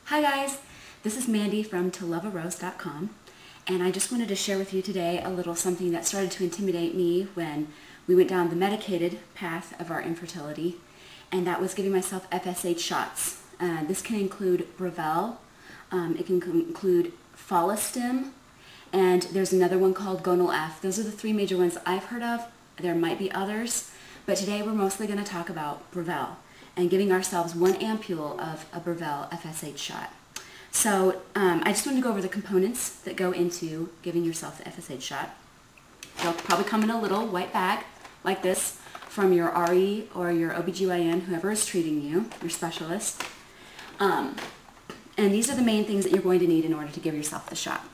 Hi guys, this is Mandy from ToLoveARose.com, and I just wanted to share with you today a little something that started to intimidate me when we went down the medicated path of our infertility, and that was giving myself FSH shots. This can include Bravelle, it can include Follistim, and there's another one called Gonal F. Those are the three major ones I've heard of. There might be others, but today we're mostly going to talk about Bravelle and giving ourselves one ampule of a Bravelle FSH shot. So I just wanted to go over the components that go into giving yourself the FSH shot. They'll probably come in a little white bag like this from your RE or your OBGYN, whoever is treating you, your specialist. And these are the main things that you're going to need in order to give yourself the shot.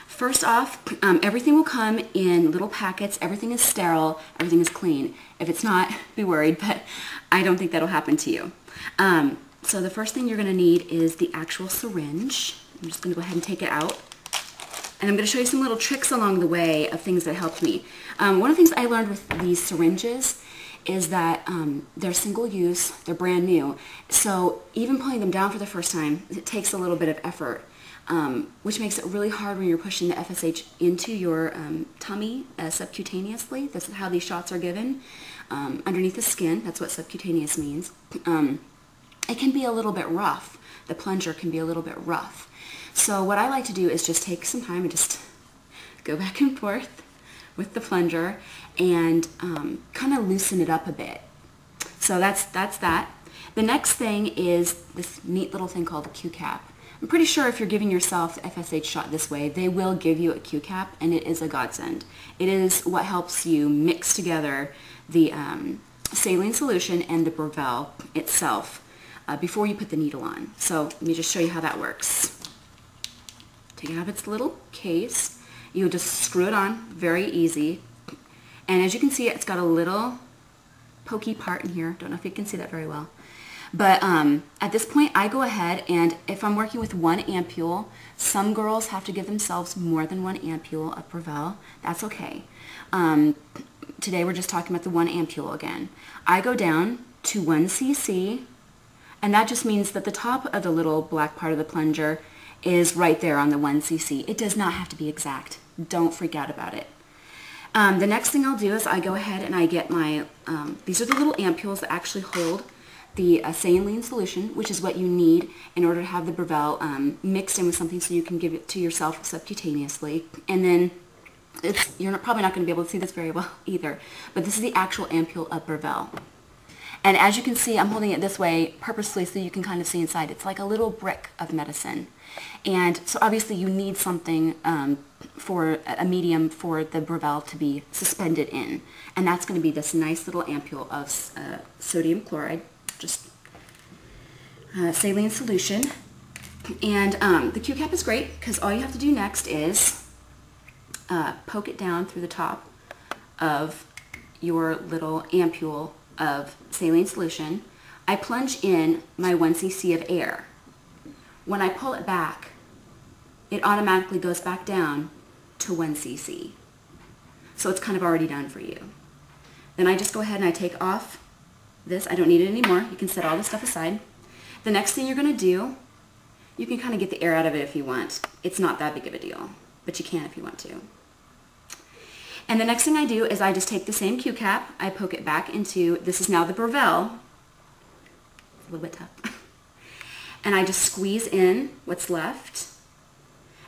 First off, everything will come in little packets. Everything is sterile. Everything is clean. If it's not, be worried, but I don't think that'll happen to you. So the first thing you're going to need is the actual syringe. I'm just going to go ahead and take it out. And I'm going to show you some little tricks along the way of things that helped me. One of the things I learned with these syringes is that they're single use, they're brand new. So even pulling them down for the first time, it takes a little bit of effort. Which makes it really hard when you're pushing the FSH into your tummy subcutaneously. That's how these shots are given, underneath the skin. That's what subcutaneous means. It can be a little bit rough. The plunger can be a little bit rough. So what I like to do is just take some time and just go back and forth with the plunger and kind of loosen it up a bit. So that's that. The next thing is this neat little thing called a Q-cap. I'm pretty sure if you're giving yourself the FSH shot this way, they will give you a Q-cap, and it is a godsend. It is what helps you mix together the saline solution and the Bravelle itself before you put the needle on. So let me just show you how that works. Take it out of its little case. You'll just screw it on, very easy. And as you can see, it's got a little pokey part in here. Don't know if you can see that very well. But at this point, I go ahead, and if I'm working with one ampule, some girls have to give themselves more than one ampule of Bravelle. That's okay. Today we're just talking about the one ampule again. I go down to 1 cc, and that just means that the top of the little black part of the plunger is right there on the 1 cc. It does not have to be exact. Don't freak out about it. The next thing I'll do is I go ahead and I get my, these are the little ampules that actually hold the saline solution, which is what you need in order to have the Bravelle mixed in with something so you can give it to yourself subcutaneously. And then you're probably not going to be able to see this very well either, but this is the actual ampule of Bravelle. And as you can see, I'm holding it this way purposely so you can kind of see inside. It's like a little brick of medicine. And so obviously you need something for a medium for the Bravelle to be suspended in. And that's going to be this nice little ampule of sodium chloride, just saline solution. And the Q-cap is great because all you have to do next is poke it down through the top of your little ampule of saline solution. I plunge in my 1 cc of air. When I pull it back, it automatically goes back down to 1 cc. So it's kind of already done for you. Then I just go ahead and I take off this. I don't need it anymore. You can set all this stuff aside. The next thing you're going to do, you can kind of get the air out of it if you want. It's not that big of a deal, but you can if you want to. And the next thing I do is I just take the same Q-cap, I poke it back into, this is now the Bravelle, a little bit tough, and I just squeeze in what's left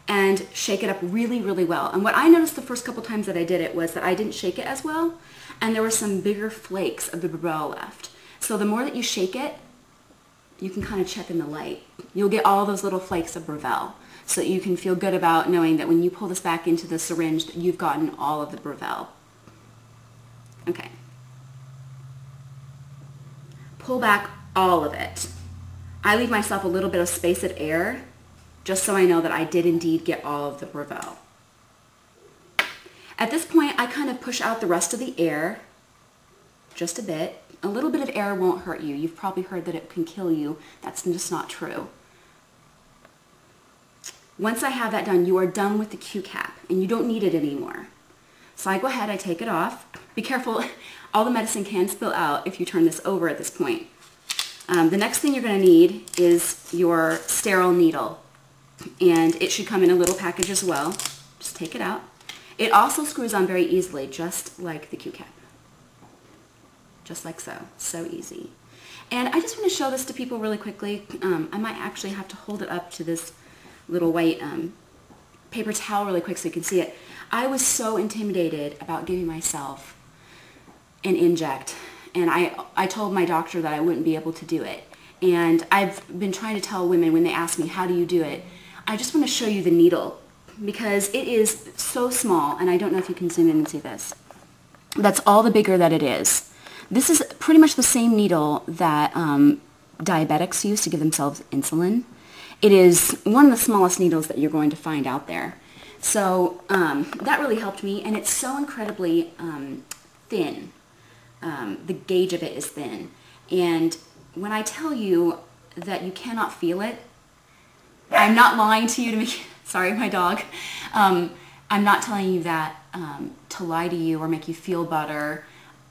and shake it up really, really well. And what I noticed the first couple times that I did it was that I didn't shake it as well, and there were some bigger flakes of the Bravelle left. So the more that you shake it, you can kind of check in the light. You'll get all those little flakes of Bravelle, so that you can feel good about knowing that when you pull this back into the syringe, that you've gotten all of the Bravelle. Okay. Pull back all of it. I leave myself a little bit of space of air, just so I know that I did indeed get all of the Bravelle. At this point, I kind of push out the rest of the air, just a bit. A little bit of air won't hurt you. You've probably heard that it can kill you. That's just not true. Once I have that done, you are done with the Q-cap, and you don't need it anymore. So I go ahead, I take it off. Be careful, all the medicine can spill out if you turn this over at this point. The next thing you're going to need is your sterile needle, and it should come in a little package as well. Just take it out. It also screws on very easily, just like the Q-cap. Just like so. So easy. And I just want to show this to people really quickly. I might actually have to hold it up to this little white paper towel really quick so you can see it. I was so intimidated about giving myself an inject, and I told my doctor that I wouldn't be able to do it. And I've been trying to tell women when they ask me, how do you do it? I just want to show you the needle, because it is so small, and I don't know if you can zoom in and see this. That's all the bigger that it is. This is pretty much the same needle that diabetics use to give themselves insulin. It is one of the smallest needles that you're going to find out there. So that really helped me, and it's so incredibly thin. The gauge of it is thin. And when I tell you that you cannot feel it, I'm not lying to you to make, sorry, my dog. I'm not telling you that to lie to you or make you feel better.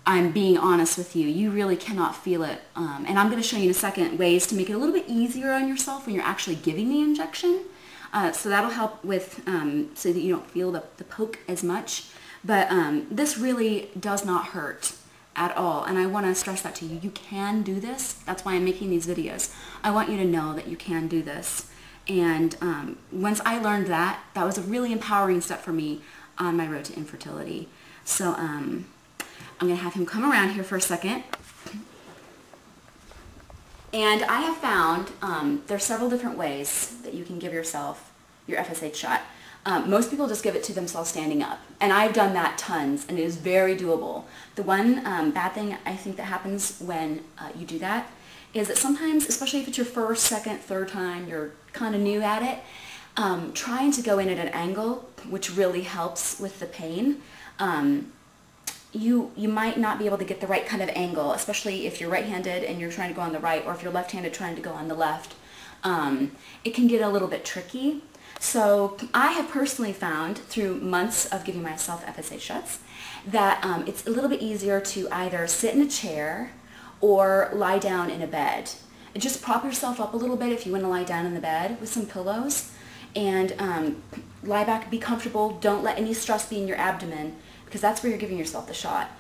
I'm being honest with you. You really cannot feel it. And I'm going to show you in a second ways to make it a little bit easier on yourself when you're actually giving the injection. So that'll help with, so that you don't feel the poke as much. But this really does not hurt at all. And I want to stress that to you. You can do this. That's why I'm making these videos. I want you to know that you can do this. And once I learned that, that was a really empowering step for me on my road to infertility. So I'm going to have him come around here for a second. And I have found there's several different ways that you can give yourself your FSH shot. Most people just give it to themselves standing up. And I've done that tons, and it is very doable. The one bad thing I think that happens when you do that is that sometimes, especially if it's your first, second, third time, you're kind of new at it, trying to go in at an angle, which really helps with the pain, you might not be able to get the right kind of angle, especially if you're right-handed and you're trying to go on the right, or if you're left-handed trying to go on the left. It can get a little bit tricky. So I have personally found through months of giving myself FSH shots that it's a little bit easier to either sit in a chair or lie down in a bed. And just prop yourself up a little bit if you want to lie down in the bed with some pillows, and lie back, be comfortable. Don't let any stress be in your abdomen, because that's where you're giving yourself the shot.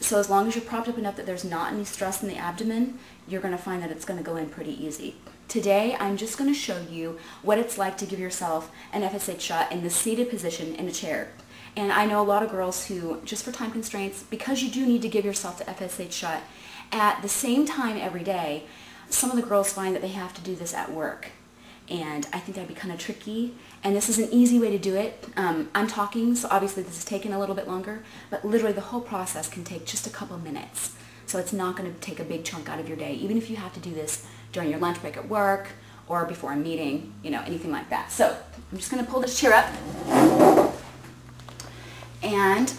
So as long as you're propped up enough that there's not any stress in the abdomen, you're going to find that it's going to go in pretty easy. Today, I'm just going to show you what it's like to give yourself an FSH shot in the seated position in a chair. And I know a lot of girls who, just for time constraints, because you do need to give yourself the FSH shot at the same time every day, some of the girls find that they have to do this at work. And I think that'd be kind of tricky, and this is an easy way to do it. I'm talking, so obviously this is taking a little bit longer, but literally the whole process can take just a couple minutes. So it's not going to take a big chunk out of your day, even if you have to do this during your lunch break at work or before a meeting, you know, anything like that. So I'm just going to pull this chair up. And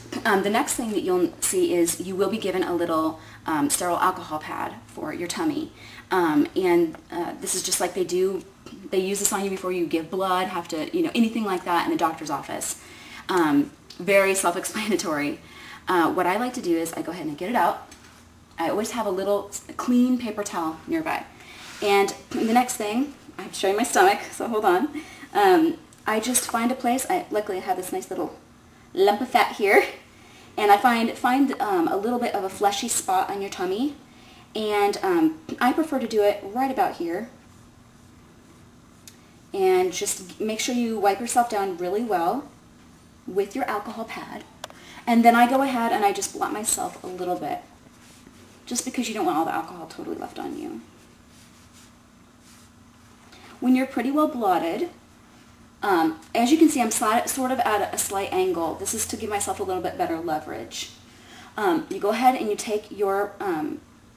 the next thing that you'll see is you will be given a little sterile alcohol pad for your tummy. This is just like they use this on you before you give blood, have to, you know, anything like that in the doctor's office. Very self-explanatory. What I like to do is I go ahead and get it out. I always have a little clean paper towel nearby. And the next thing, I'm showing my stomach, so hold on. I just find a place. Luckily I have this nice little lump of fat here, and I find a little bit of a fleshy spot on your tummy, and I prefer to do it right about here. And just make sure you wipe yourself down really well with your alcohol pad. And then I go ahead and I just blot myself a little bit, just because you don't want all the alcohol totally left on you. When you're pretty well blotted, as you can see, I'm sort of at a slight angle. This is to give myself a little bit better leverage. You go ahead and you take your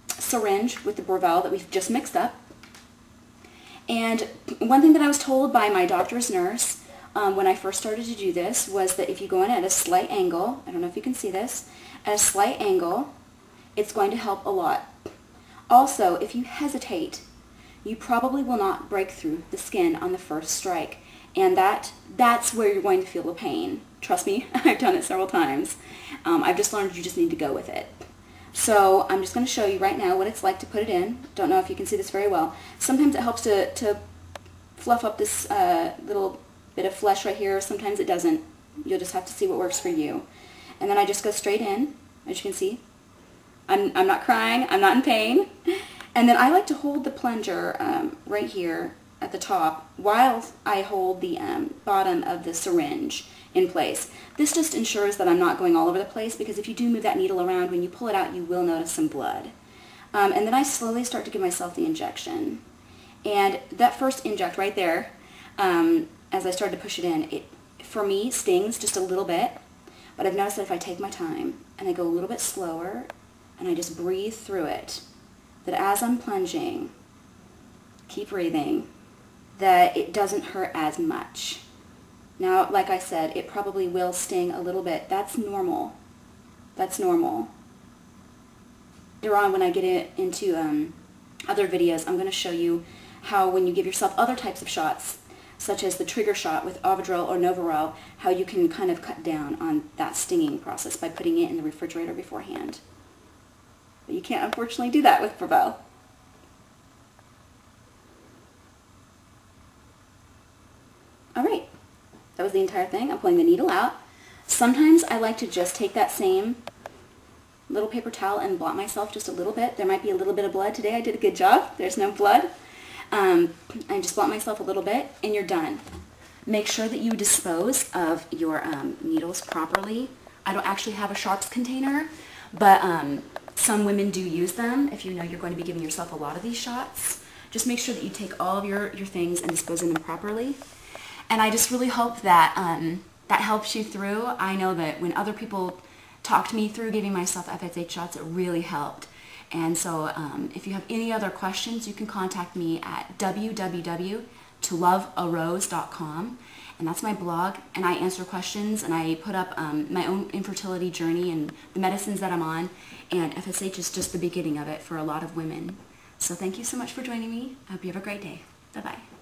syringe with the Bravelle that we've just mixed up. And one thing that I was told by my doctor's nurse when I first started to do this was that if you go in at a slight angle, I don't know if you can see this, at a slight angle, it's going to help a lot. Also, if you hesitate, you probably will not break through the skin on the first strike. And that's where you're going to feel the pain. Trust me, I've done it several times. I've just learned you just need to go with it. So I'm just going to show you right now what it's like to put it in. Don't know if you can see this very well. Sometimes it helps to fluff up this little bit of flesh right here. Sometimes it doesn't. You'll just have to see what works for you. And then I just go straight in, as you can see. I'm not crying. I'm not in pain. And then I like to hold the plunger right here at the top while I hold the bottom of the syringe in place. This just ensures that I'm not going all over the place, because if you do move that needle around, when you pull it out, you will notice some blood. And then I slowly start to give myself the injection. And that first inject right there, as I started to push it in, it, for me, stings just a little bit. But I've noticed that if I take my time and I go a little bit slower and I just breathe through it, that as I'm plunging, keep breathing, that it doesn't hurt as much. Now, like I said, it probably will sting a little bit. That's normal. That's normal. Later on, when I get into other videos, I'm going to show you how when you give yourself other types of shots, such as the trigger shot with Bravelle or Novarel, how you can kind of cut down on that stinging process by putting it in the refrigerator beforehand. But you can't, unfortunately, do that with Bravelle. All right. That was the entire thing. I'm pulling the needle out. Sometimes I like to just take that same little paper towel and blot myself just a little bit. There might be a little bit of blood. Today I did a good job. There's no blood. I just blot myself a little bit and you're done. Make sure that you dispose of your needles properly. I don't actually have a sharps container, but some women do use them if you know you're going to be giving yourself a lot of these shots. Just make sure that you take all of your things and dispose of them properly. And I just really hope that that helps you through. I know that when other people talked me through giving myself FSH shots, it really helped. And so if you have any other questions, you can contact me at www.tolovearose.com. And that's my blog, and I answer questions, and I put up my own infertility journey and the medicines that I'm on, and FSH is just the beginning of it for a lot of women. So thank you so much for joining me. I hope you have a great day. Bye-bye.